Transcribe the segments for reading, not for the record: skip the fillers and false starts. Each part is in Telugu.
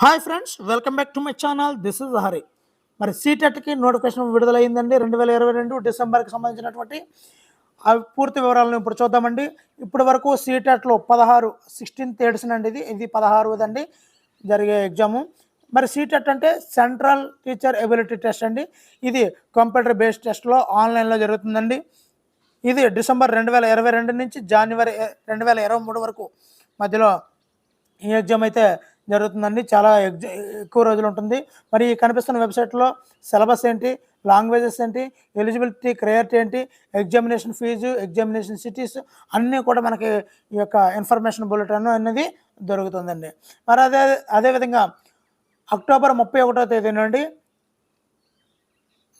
Hi friends, welcome back to my channel. This is Hari. మరి సీటెట్కి నోటిఫికేషన్ విడుదలైందండి 2022 డిసెంబర్కి సంబంధించినటువంటి పూర్తి వివరాలను ఇప్పుడు చూద్దామండి. ఇప్పటి వరకు సీటెట్లో 16 ఎడిషన్ అండి. ఇది 16వదండి జరిగే ఎగ్జాము. మరి సీటెట్ అంటే సెంట్రల్ టీచర్ ఎబిలిటీ టెస్ట్ అండి. ఇది కంప్యూటర్ బేస్డ్ టెస్ట్లో ఆన్లైన్లో జరుగుతుందండి. ఇది డిసెంబర్ 2022 నుంచి జనవరి 2023 వరకు మధ్యలో ఈ ఎగ్జామ్ అయితే జరుగుతుందండి. చాలా ఎక్కువ రోజులు ఉంటుంది. మరి కనిపిస్తున్న వెబ్సైట్లో సిలబస్ ఏంటి, లాంగ్వేజెస్ ఏంటి, ఎలిజిబిలిటీ క్రైటీరియా ఏంటి, ఎగ్జామినేషన్ ఫీజు, ఎగ్జామినేషన్ సిటీస్ అన్నీ కూడా మనకి ఈ యొక్క ఇన్ఫర్మేషన్ బులెటిన్ అనేది దొరుకుతుందండి. మరి అదేవిధంగా అక్టోబర్ 31వ తేదీ నుండి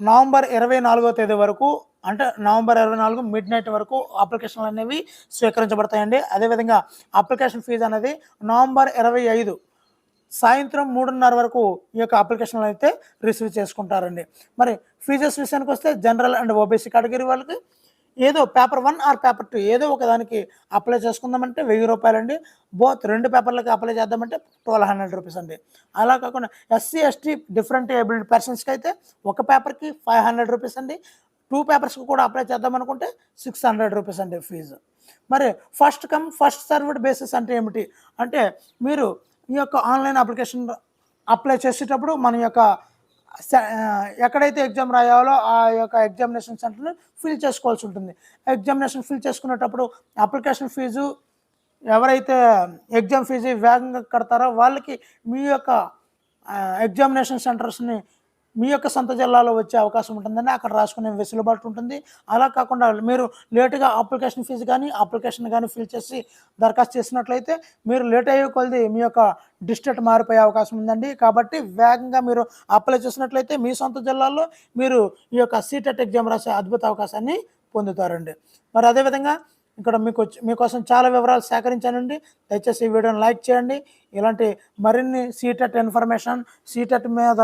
నవంబర్ 24వ తేదీ వరకు, అంటే నవంబర్ 24 మిడ్ నైట్ వరకు అప్లికేషన్లు అనేవి స్వీకరించబడతాయండి. అదేవిధంగా అప్లికేషన్ ఫీజు అనేది నవంబర్ 25 సాయంత్రం 3:30 వరకు ఈ యొక్క అప్లికేషన్లు అయితే రిసీవ్ చేసుకుంటారండి. మరి ఫీజెస్ విషయానికి వస్తే జనరల్ అండ్ ఓబీసీ కేటగిరీ వాళ్ళకి ఏదో పేపర్ 1 ఆర్ పేపర్ 2 ఏదో ఒక దానికి అప్లై చేసుకుందామంటే 1000 రూపాయలండి. బోత్ 2 పేపర్లకి అప్లై చేద్దామంటే 1200 రూపీస్ అండి. అలా కాకుండా ఎస్సీ ఎస్టీ డిఫరెంట్ ఏబుల్డ్ పర్సన్స్కి అయితే ఒక పేపర్కి 500 రూపీస్ అండి. 2 పేపర్స్కి కూడా అప్లై చేద్దామనుకుంటే 600 రూపీస్ అండి ఫీజు. మరి first come first served basis అంటే ఏమిటి అంటే, మీరు ఈ యొక్క ఆన్లైన్ అప్లికేషన్ అప్లై చేసేటప్పుడు మన యొక్క ఎక్కడైతే ఎగ్జామ్ రాయాలో ఆ యొక్క ఎగ్జామినేషన్ సెంటర్ని ఫిల్ చేసుకోవాల్సి ఉంటుంది. ఎగ్జామినేషన్ ఫిల్ చేసుకునేటప్పుడు అప్లికేషన్ ఫీజు ఎవరైతే ఎగ్జామ్ ఫీజు వేగంగా కడతారో వాళ్ళకి మీ యొక్క ఎగ్జామినేషన్ సెంటర్స్ని మీ యొక్క సొంత జిల్లాలో వచ్చే అవకాశం ఉంటుందండి. అక్కడ రాసుకునే వెసులుబాటు ఉంటుంది. అలా కాకుండా మీరు లేటుగా అప్లికేషన్ ఫీజు కానీ ఫిల్ చేసి దరఖాస్తు చేసినట్లయితే మీరు లేట్ అయ్యే కొలది మీ యొక్క డిస్ట్రిక్ట్ మారిపోయే అవకాశం ఉందండి. కాబట్టి వేగంగా మీరు అప్లై చేసినట్లయితే మీ సొంత జిల్లాలో మీరు ఈ యొక్క సీటెట్ ఎగ్జామ్ రాసే అద్భుత అవకాశాన్ని పొందుతారండి. మరి అదేవిధంగా ఇక్కడ మీకోసం చాలా వివరాలు సేకరించానండి. దయచేసి ఈ వీడియోని లైక్ చేయండి. ఇలాంటి మరిన్ని సీటెట్ ఇన్ఫర్మేషన్, సీటెట్ మీద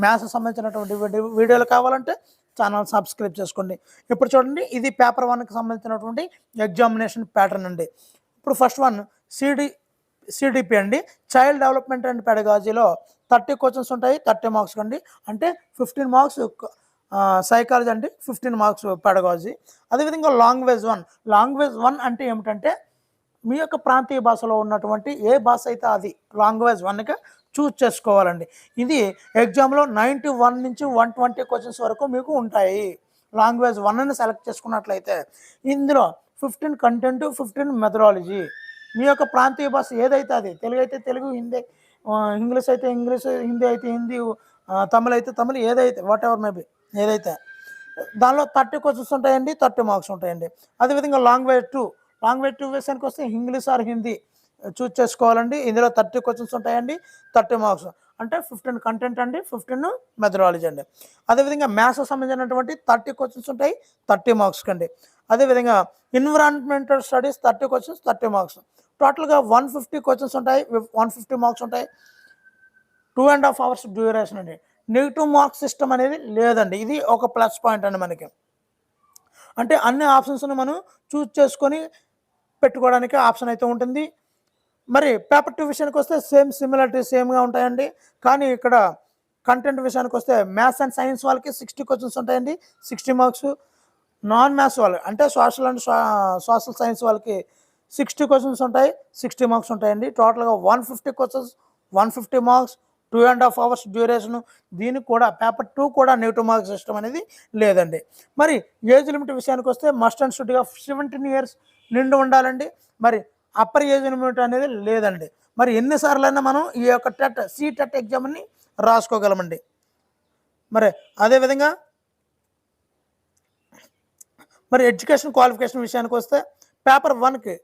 మ్యాథ్స్ సంబంధించినటువంటి వీడియోలు కావాలంటే ఛానల్ సబ్స్క్రైబ్ చేసుకోండి. ఇప్పుడు చూడండి, ఇది పేపర్ 1కి సంబంధించినటువంటి ఎగ్జామినేషన్ ప్యాటర్న్ అండి. ఇప్పుడు ఫస్ట్ వన్ సిడిపి అండి, చైల్డ్ డెవలప్మెంట్ అండ్ పెడగాజీలో 30 క్వశ్చన్స్ ఉంటాయి, 30 మార్క్స్ అండి. అంటే 15 మార్క్స్ సైకాలజీ అండి, 15 మార్క్స్ పెడగాజీ. అదేవిధంగా లాంగ్వేజ్ 1 అంటే ఏమిటంటే మీ యొక్క ప్రాంతీయ భాషలో ఉన్నటువంటి ఏ భాష అయితే అది లాంగ్వేజ్ 1గా చూస్ చేసుకోవాలండి. ఇది ఎగ్జామ్లో 91 నుంచి 120 క్వశ్చన్స్ వరకు మీకు ఉంటాయి. లాంగ్వేజ్ 1ని సెలెక్ట్ చేసుకున్నట్లయితే ఇందులో 15 కంటెంట్, 15 మెథడాలజీ. మీ యొక్క ప్రాంతీయ భాష ఏదైతే అది, తెలుగు అయితే తెలుగు, హిందీ ఇంగ్లీష్ అయితే ఇంగ్లీష్, హిందీ అయితే హిందీ, తమిళ్ అయితే తమిళ్, ఏదైతే వాట్ ఎవర్ మేబీ ఏదైతే దానిలో 30 క్వశ్చన్స్ ఉంటాయండి, 30 మార్క్స్ ఉంటాయండి. అదేవిధంగా లాంగ్వేజ్ 2 విషయానికి వస్తే ఇంగ్లీష్ ఆర్ హిందీ చూస్ చేసుకోవాలండి. ఇందులో 30 క్వశ్చన్స్ ఉంటాయండి, 30 మార్క్స్. అంటే 15 కంటెంట్ అండి, 15 మెథడాలజీ అండి. అదేవిధంగా మ్యాథ్స్ సంబంధించినటువంటి 30 క్వశ్చన్స్ ఉంటాయి, 30 మార్క్స్ అండి. అదేవిధంగా ఎన్విరాన్మెంటల్ స్టడీస్ 30 క్వశ్చన్స్, 30 మార్క్స్. టోటల్గా 150 క్వశ్చన్స్ ఉంటాయి, 150 మార్క్స్ ఉంటాయి. 2.5 అవర్స్ డ్యూరేషన్ అండి. నెగిటివ్ మార్క్స్ సిస్టమ్ అనేది లేదండి. ఇది ఒక ప్లస్ పాయింట్ అండి మనకి. అంటే అన్ని ఆప్షన్స్ని మనం చూస్ చేసుకొని పెట్టుకోవడానికి ఆప్షన్ అయితే ఉంటుంది. మరి పేపర్ 2 విషయానికి వస్తే సేమ్గా ఉంటాయండి. కానీ ఇక్కడ కంటెంట్ విషయానికి వస్తే మ్యాథ్స్ అండ్ సైన్స్ వాళ్ళకి 60 క్వశ్చన్స్ ఉంటాయండి, 60 మార్క్స్. నాన్ మ్యాథ్స్ వాళ్ళు అంటే సోషల్ సైన్స్ వాళ్ళకి 60 క్వశ్చన్స్ ఉంటాయి, 60 మార్క్స్ ఉంటాయండి. టోటల్గా 150 క్వశ్చన్స్, 150 మార్క్స్, 2.5 అవర్స్ డ్యూరేషను. దీనికి కూడా పేపర్ 2 కూడా నెగిటివ్ మార్క్స్ సిస్టమ్ అనేది లేదండి. మరి ఏజ్ లిమిట్ విషయానికి వస్తే మస్ట్ అండ్ షుడ్గా 17 ఇయర్స్ నిండి ఉండాలండి. మరి అప్పర్ ఏజ్ లిమిట్ అనేది లేదండి. మరి ఎన్నిసార్లైనా మనం ఈ యొక్క సీటెట్ ఎగ్జామ్ని రాసుకోగలమండి. మరి అదేవిధంగా మరి ఎడ్యుకేషన్ క్వాలిఫికేషన్ విషయానికి వస్తే పేపర్ 1కి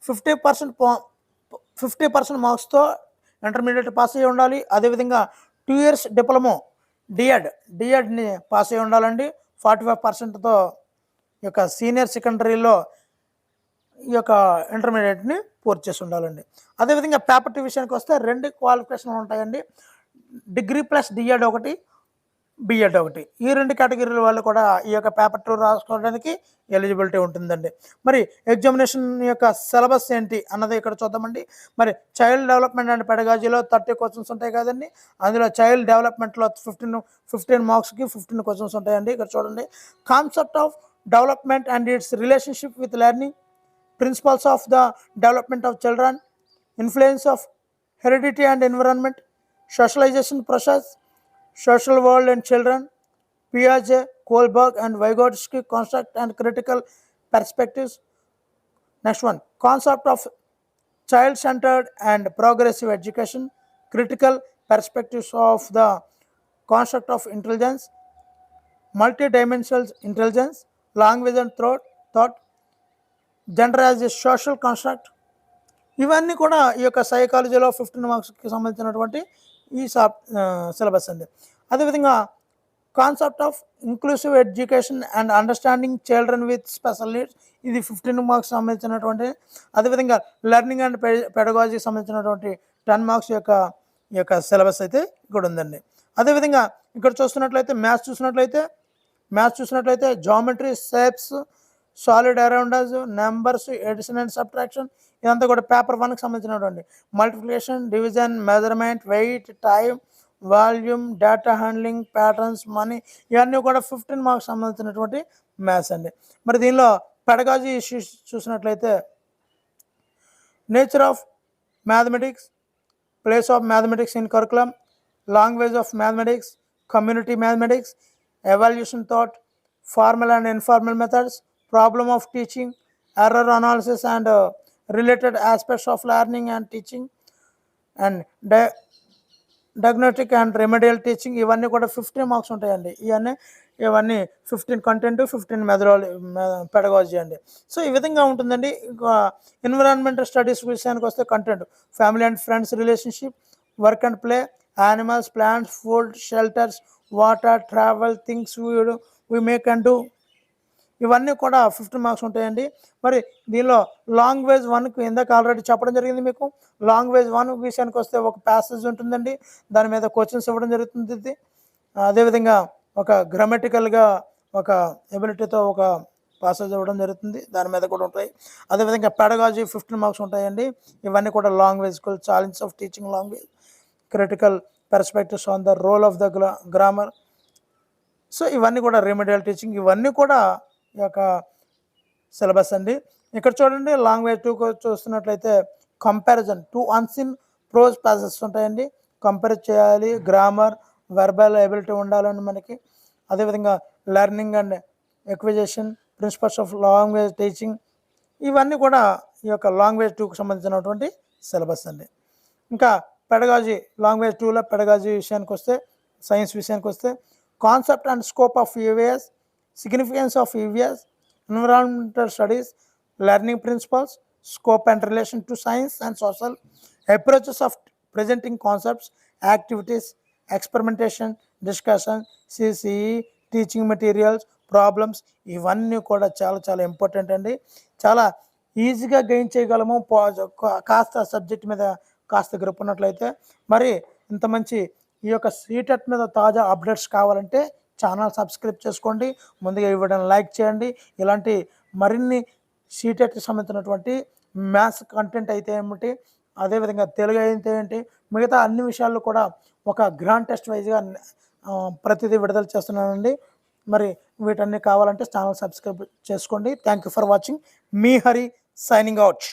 50% మార్క్స్తో ఇంటర్మీడియట్ పాస్ అయ్యి ఉండాలి. అదేవిధంగా 2 ఇయర్స్ డిప్లొమా డిఎడ్ని పాస్ అయ్యి ఉండాలండి. 45%తో ఈ యొక్క సీనియర్ సెకండరీలో ఈ యొక్క ఇంటర్మీడియట్ని పూర్తి చేసి ఉండాలండి. అదేవిధంగా పేపర్ 2 విషయానికి వస్తే 2 క్వాలిఫికేషన్లు ఉంటాయండి. డిగ్రీ ప్లస్ డిఎడ్ ఒకటి, బిఎడ్ ఒకటి. ఈ 2 కేటగిరీల వాళ్ళు కూడా ఈ యొక్క పేపర్ 2 రాసుకోవడానికి ఎలిజిబిలిటీ ఉంటుందండి. మరి ఎగ్జామినేషన్ యొక్క సిలబస్ ఏంటి అన్నది ఇక్కడ చూద్దామండి. మరి చైల్డ్ డెవలప్మెంట్ అండ్ పెడగాజీలో 30 క్వశ్చన్స్ ఉంటాయి కదండి. అందులో చైల్డ్ డెవలప్మెంట్లో 15 మార్క్స్కి 15 క్వశ్చన్స్ ఉంటాయండి. ఇక్కడ చూడండి. Concept of development and its relationship with learning, principles of the development of children, influence of heredity and environment, socialization process, social world and children, Piaget, Kohlberg and Vygotsky construct and critical perspectives. Next one, concept of child-centered and progressive education, critical perspectives of the concept of intelligence, multidimensional intelligence, language and thought, gender as a social construct. ఇవన్నీ కూడా ఈ యొక్క సైకాలజీలో 15 మార్క్స్కి సంబంధించినటువంటి ఈ సిలబస్ అండి. అదేవిధంగా concept of inclusive education and understanding children with special needs, ఇది 15 మార్క్స్ సంబంధించినటువంటి. అదేవిధంగా లెర్నింగ్ అండ్ పెడగాజీకి సంబంధించినటువంటి 10 మార్క్స్ ఈ యొక్క సిలబస్ అయితే ఇక్కడ ఉందండి. అదేవిధంగా ఇక్కడ చూస్తున్నట్లయితే మ్యాథ్స్ చూసినట్లయితే geometry, shapes, solid arounders, numbers, addition and subtraction, ఇదంతా కూడా పేపర్ 1కి సంబంధించినటువంటి. Multiplication, division, measurement, weight, time, volume, data handling, patterns, money, ఇవన్నీ కూడా 15 మార్క్స్ సంబంధించినటువంటి మ్యాథ్స్ అండి. మరి దీనిలో పెడగాజీ ఇష్యూస్ చూసినట్లయితే nature of mathematics, place of mathematics in curriculum, language of mathematics, community mathematics, evaluation thought, formal and informal methods, problem of teaching, error analysis and related aspects of learning and teaching, and diagnostic and remedial teaching, ఇవన్నీ కూడా 15 మార్క్స్ ఉంటాయండి. ఇవన్నీ 15 కంటెంట్, 15 పెడగాజీ అండి. సో ఈ విధంగా ఉంటుందండి. ఇంకా ఎన్విరాన్మెంటల్ స్టడీస్ విషయానికి వస్తే content family and friends relationship, work and play, animals, plants, food, shelters, water, travel, things we make and do, ఇవన్నీ కూడా 15 మార్క్స్ ఉంటాయండి. మరి దీనిలో లాంగ్వేజ్ 1కి ఇందాక ఆల్రెడీ చెప్పడం జరిగింది మీకు. లాంగ్వేజ్ 1 విషయానికి వస్తే ఒక ప్యాసేజ్ ఉంటుందండి, దాని మీద క్వశ్చన్స్ ఇవ్వడం జరుగుతుంది. అదేవిధంగా ఒక గ్రామటికల్గా ఒక ఎబిలిటీతో ఒక ప్యాసేజ్ ఇవ్వడం జరుగుతుంది, దాని మీద కూడా ఉంటాయి. అదేవిధంగా పెడగాజీ 15 మార్క్స్ ఉంటాయండి. ఇవన్నీ కూడా language challenge of teaching language, critical perspectives on the role of the grammar. So ఇవన్నీ కూడా రెమెడియల్ టీచింగ్, ఇవన్నీ కూడా ఈ యొక్క సిలబస్ అండి. ఇక్కడ చూడండి లాంగ్వేజ్ 2 చూస్తున్నట్లయితే కంపారిజన్, 2 అన్సీన్ ప్రోజ్ ప్యాసెస్ ఉంటాయండి. కంపేర్ చేయాలి, గ్రామర్, వెర్బల్ ఎబిలిటీ ఉండాలండి మనకి. అదేవిధంగా learning and acquisition, principles of language teaching, ఇవన్నీ కూడా ఈ యొక్క లాంగ్వేజ్ 2కి సంబంధించినటువంటి సిలబస్ అండి. ఇంకా పెడగాజీ లాంగ్వేజ్ 2లో పెడగాజీ విషయానికి వస్తే, సైన్స్ విషయానికి వస్తే concept and scope of EVS, significance of EVS, environmental studies, learning principles, scope and relation to science and social, approaches of presenting concepts, activities, experimentation, discussion, CCE, teaching materials, problems, ఇవన్నీ కూడా చాలా చాలా ఇంపార్టెంట్ అండి. చాలా ఈజీగా గెయిన్ చేయగలము కాస్త సబ్జెక్ట్ మీద కాస్త గ్రిప్ ఉన్నట్లయితే. మరి ఇంత మంచి ఈ యొక్క సీటెట్ మీద తాజా అప్డేట్స్ కావాలంటే ఛానల్ సబ్స్క్రైబ్ చేసుకోండి. ముందుగా ఈ వీడియోని లైక్ చేయండి. ఇలాంటి మరిన్ని సీటెట్కి సంబంధించినటువంటి మ్యాథ్స్ కంటెంట్ అయితే ఏమిటి, అదేవిధంగా తెలుగు అయితే ఏంటి, మిగతా అన్ని విషయాల్లో కూడా ఒక గ్రాండ్ టెస్ట్ వైజ్గా ప్రతిదీ విడుదల చేస్తున్నానండి. మరి వీటన్నీ కావాలంటే ఛానల్ సబ్స్క్రైబ్ చేసుకోండి. Thank you for watching. Me Hari signing out.